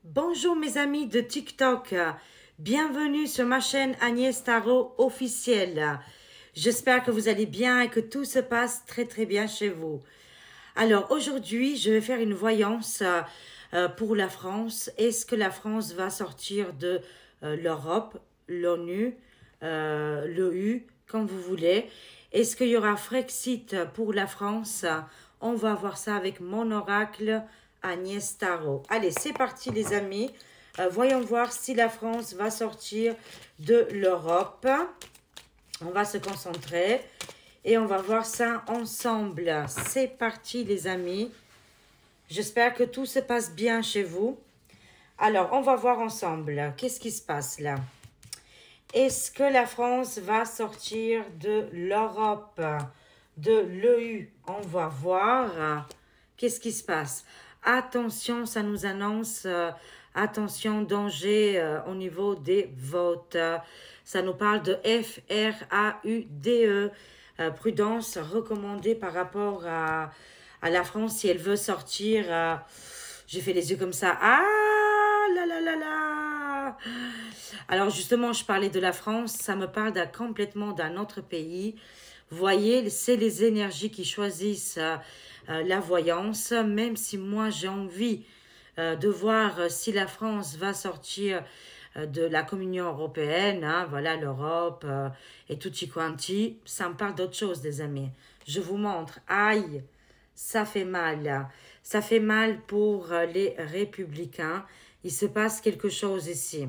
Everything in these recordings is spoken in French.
Bonjour mes amis de TikTok, bienvenue sur ma chaîne Agnès Tarot officielle. J'espère que vous allez bien et que tout se passe très bien chez vous. Alors aujourd'hui, je vais faire une voyance pour la France. Est-ce que la France va sortir de l'Europe, l'ONU, l'EU, comme vous voulez? Est-ce qu'il y aura Frexit pour la France? On va voir ça avec mon oracle Agnès Tarot. Allez, c'est parti les amis. Voyons voir si la France va sortir de l'Europe. On va se concentrer et on va voir ça ensemble. C'est parti les amis. J'espère que tout se passe bien chez vous. Alors, on va voir ensemble. Qu'est-ce qui se passe là? Est-ce que la France va sortir de l'Europe, de l'EU? On va voir. Qu'est-ce qui se passe? Attention, ça nous annonce, attention, danger au niveau des votes. Ça nous parle de FRAUDE, prudence recommandée par rapport à la France si elle veut sortir. J'ai fait les yeux comme ça. Ah là là là là. Alors justement, je parlais de la France, ça me parle complètement d'un autre pays. Vous voyez, c'est les énergies qui choisissent la voyance, même si moi j'ai envie de voir si la France va sortir de la communion européenne, hein, voilà l'Europe et tutti quanti, ça me parle d'autre chose des amis. Je vous montre, aïe, ça fait mal. Ça fait mal pour les républicains. Il se passe quelque chose ici.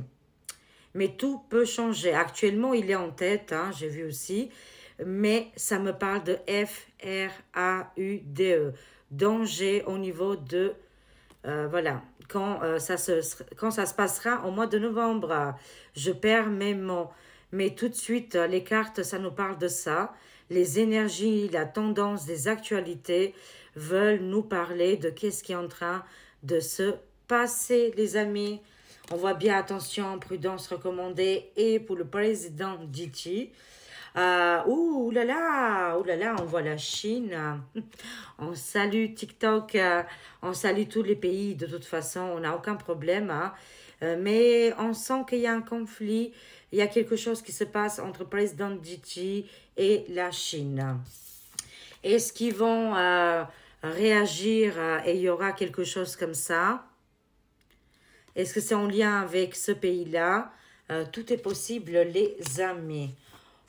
Mais tout peut changer. Actuellement, il est en tête, hein, j'ai vu aussi. Mais ça me parle de FRAUDE. Danger au niveau de... voilà. Quand ça se passera au mois de novembre. Je perds mes mots. Mais tout de suite, les cartes, ça nous parle de ça. Les énergies, la tendance des actualités veulent nous parler de qu'est-ce qui est en train de se passer, les amis. On voit bien, attention, prudence recommandée et pour le président Diti. Ouh là là, on voit la Chine. On salue TikTok, on salue tous les pays. De toute façon, on n'a aucun problème. Hein. Mais on sent qu'il y a un conflit. Il y a quelque chose qui se passe entre le président Diti et la Chine. Est-ce qu'ils vont réagir et il y aura quelque chose comme ça? Est-ce que c'est en lien avec ce pays-là? Tout est possible, les amis.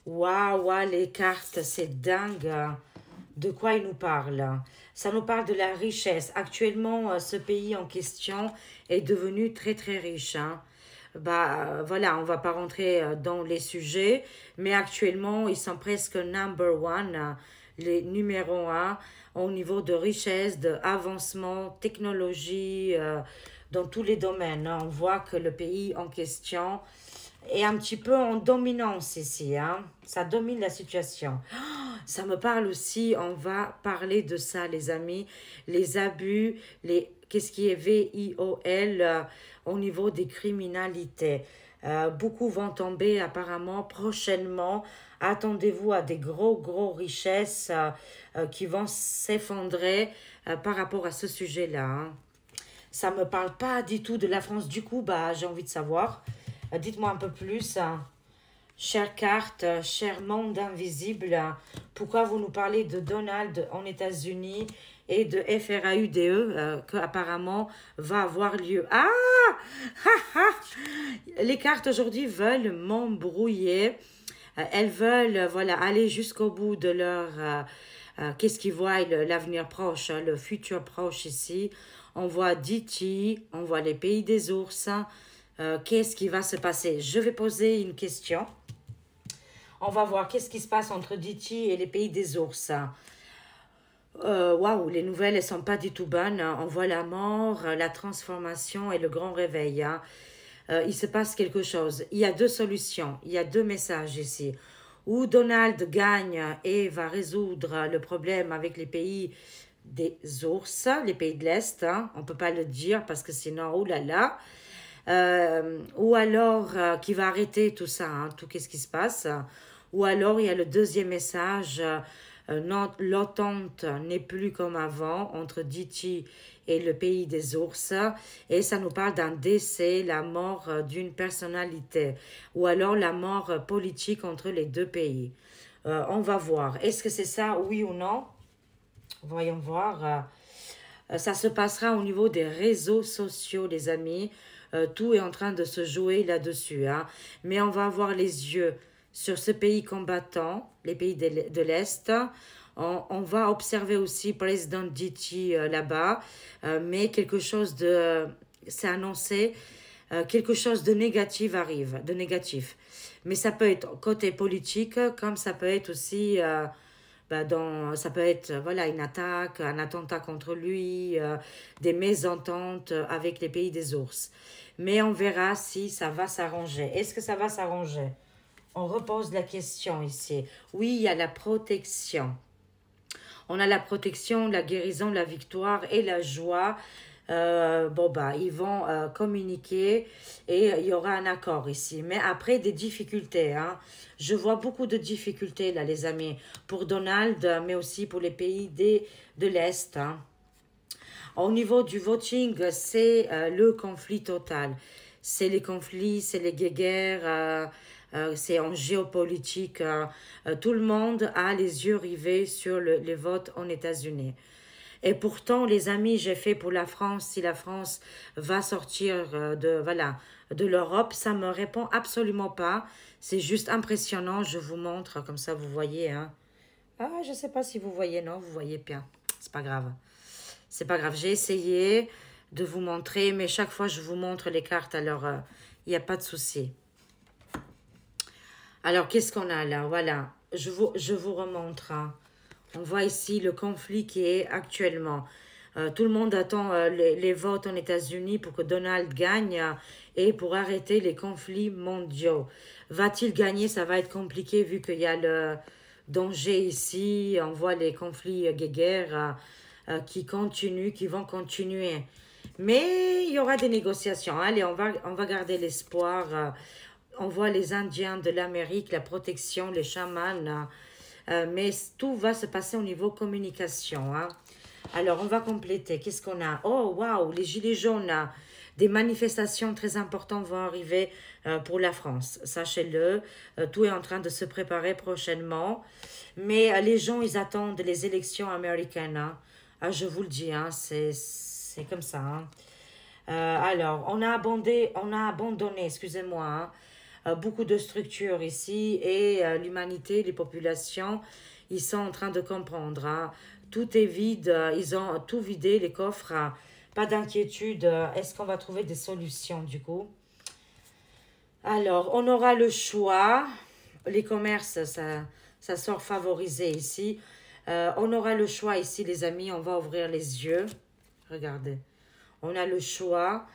Waouh, les cartes, c'est dingue. De quoi ils nous parlent? Ça nous parle de la richesse. Actuellement, ce pays en question est devenu très riche. Hein. Voilà, on va pas rentrer dans les sujets, mais actuellement, ils sont presque number one, les numéros un, au niveau de richesse, d'avancement, technologie, dans tous les domaines. Hein. On voit que le pays en question est un petit peu en dominance ici. Hein. Ça domine la situation. Ça me parle aussi, on va parler de ça, les amis, les abus, qu'est-ce qui est VIOL au niveau des criminalités. Beaucoup vont tomber apparemment prochainement. Attendez-vous à des gros richesses qui vont s'effondrer par rapport à ce sujet-là. Hein. Ça ne me parle pas du tout de la France. Du coup, j'ai envie de savoir. Dites-moi un peu plus. Chère carte, cher monde invisible, pourquoi vous nous parlez de Donald en États-Unis et de FRAUDE que apparemment va avoir lieu. Les cartes aujourd'hui veulent m'embrouiller. Elles veulent voilà, aller jusqu'au bout de leur... qu'est-ce qu'ils voient, l'avenir proche, le futur proche ici. On voit Diti, on voit les pays des ours. Qu'est-ce qui va se passer? Je vais poser une question. On va voir qu'est-ce qui se passe entre Diti et les pays des ours. Waouh, les nouvelles, elles sont pas du tout bonnes. On voit la mort, la transformation et le grand réveil. Hein. Il se passe quelque chose. Il y a deux solutions, il y a deux messages ici. Ou Donald gagne et va résoudre le problème avec les pays des ours, les pays de l'Est. Hein. On ne peut pas le dire parce que sinon, oh là là. Ou alors qui va arrêter tout ça, hein, tout qu'est-ce qui se passe. Ou alors il y a le deuxième message, L'entente n'est plus comme avant entre Diti et le pays des ours. Et ça nous parle d'un décès, la mort d'une personnalité. Ou alors la mort politique entre les deux pays. On va voir. Est-ce que c'est ça, oui ou non? Voyons voir. Ça se passera au niveau des réseaux sociaux, les amis. Tout est en train de se jouer là-dessus. Hein. Mais on va avoir les yeux sur ce pays combattant, les pays de l'Est. On va observer aussi le président Diti là-bas. Mais quelque chose de... c'est annoncé. Quelque chose de négatif arrive, de négatif. Mais ça peut être côté politique, comme ça peut être aussi... ça peut être voilà, une attaque, un attentat contre lui, des mésententes avec les pays des ours. Mais on verra si ça va s'arranger. Est-ce que ça va s'arranger? On repose la question ici. Oui, il y a la protection. On a la protection, la guérison, la victoire et la joie. Ils vont communiquer et il y aura un accord ici. Mais après, des difficultés. Hein. Je vois beaucoup de difficultés là, les amis, pour Donald, mais aussi pour les pays de l'Est. Hein. Au niveau du voting, c'est le conflit total. C'est les conflits, c'est les guerres, c'est en géopolitique. Tout le monde a les yeux rivés sur les votes aux États-Unis. Et pourtant, les amis, j'ai fait pour la France, si la France va sortir de l'Europe, ça ne me répond absolument pas. C'est juste impressionnant, je vous montre, comme ça vous voyez. Hein. Ah, je ne sais pas si vous voyez, non, vous voyez bien. C'est pas grave. C'est pas grave, j'ai essayé de vous montrer, mais chaque fois je vous montre les cartes, alors il n'y a pas de souci. Alors, qu'est-ce qu'on a là? Voilà, je vous remontre. Hein. On voit ici le conflit qui est actuellement. Tout le monde attend les votes aux États-Unis pour que Donald gagne et pour arrêter les conflits mondiaux. Va-t-il gagner? Ça va être compliqué vu qu'il y a le danger ici. On voit les conflits guerres qui continuent, qui vont continuer. Mais il y aura des négociations. Allez, on va garder l'espoir. On voit les Indiens de l'Amérique, la protection, les chamans. Mais tout va se passer au niveau communication. Hein. Alors, on va compléter. Qu'est-ce qu'on a? Oh, waouh, les gilets jaunes. Des manifestations très importantes vont arriver pour la France. Sachez-le, tout est en train de se préparer prochainement. Mais les gens, ils attendent les élections américaines. Hein. Je vous le dis, hein, c'est comme ça. Hein. Alors, on a abandonné, excusez-moi, hein, beaucoup de structures ici et l'humanité, les populations, ils sont en train de comprendre. Hein. Tout est vide, ils ont tout vidé, les coffres. Hein. Pas d'inquiétude, est-ce qu'on va trouver des solutions du coup? Alors, on aura le choix. Les commerces, ça sort favorisé ici. On aura le choix ici, les amis. On va ouvrir les yeux. Regardez. On a le choix.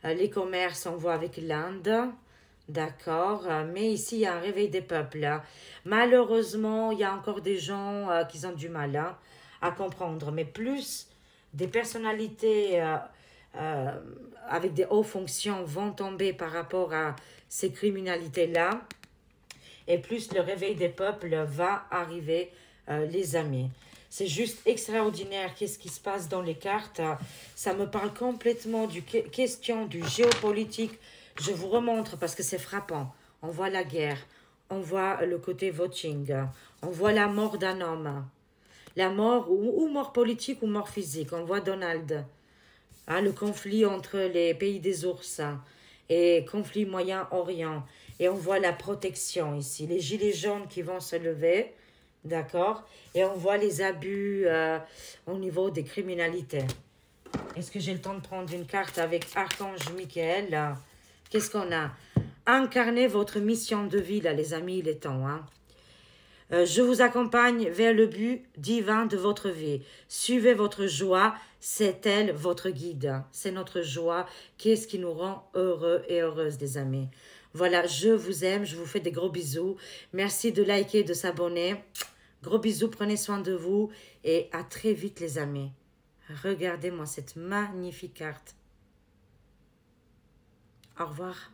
Les commerces, on voit avec l'Inde. D'accord. Mais ici, il y a un réveil des peuples. Hein. Malheureusement, il y a encore des gens qui ont du mal hein, à comprendre. Mais plus des personnalités avec des hauts fonctions vont tomber par rapport à ces criminalités-là. Et plus le réveil des peuples va arriver, les amis. C'est juste extraordinaire qu'est-ce qui se passe dans les cartes. Ça me parle complètement du question du géopolitique. Je vous remontre parce que c'est frappant. On voit la guerre. On voit le côté voting. On voit la mort d'un homme. La mort ou mort politique ou mort physique. On voit Donald. Hein, le conflit entre les pays des ours et conflit Moyen-Orient. Et on voit la protection ici. Les gilets jaunes qui vont se lever. D'accord? Et on voit les abus au niveau des criminalités. Est-ce que j'ai le temps de prendre une carte avec Archange Michael? Qu'est-ce qu'on a? Incarnez votre mission de vie, là, les amis, il est temps. Hein? Je vous accompagne vers le but divin de votre vie. Suivez votre joie, c'est elle votre guide. C'est notre joie. Qu'est-ce qui nous rend heureux et heureuses, les amis? Voilà, je vous aime, je vous fais des gros bisous. Merci de liker, de s'abonner. Gros bisous, prenez soin de vous et à très vite, les amis. Regardez-moi cette magnifique carte. Au revoir.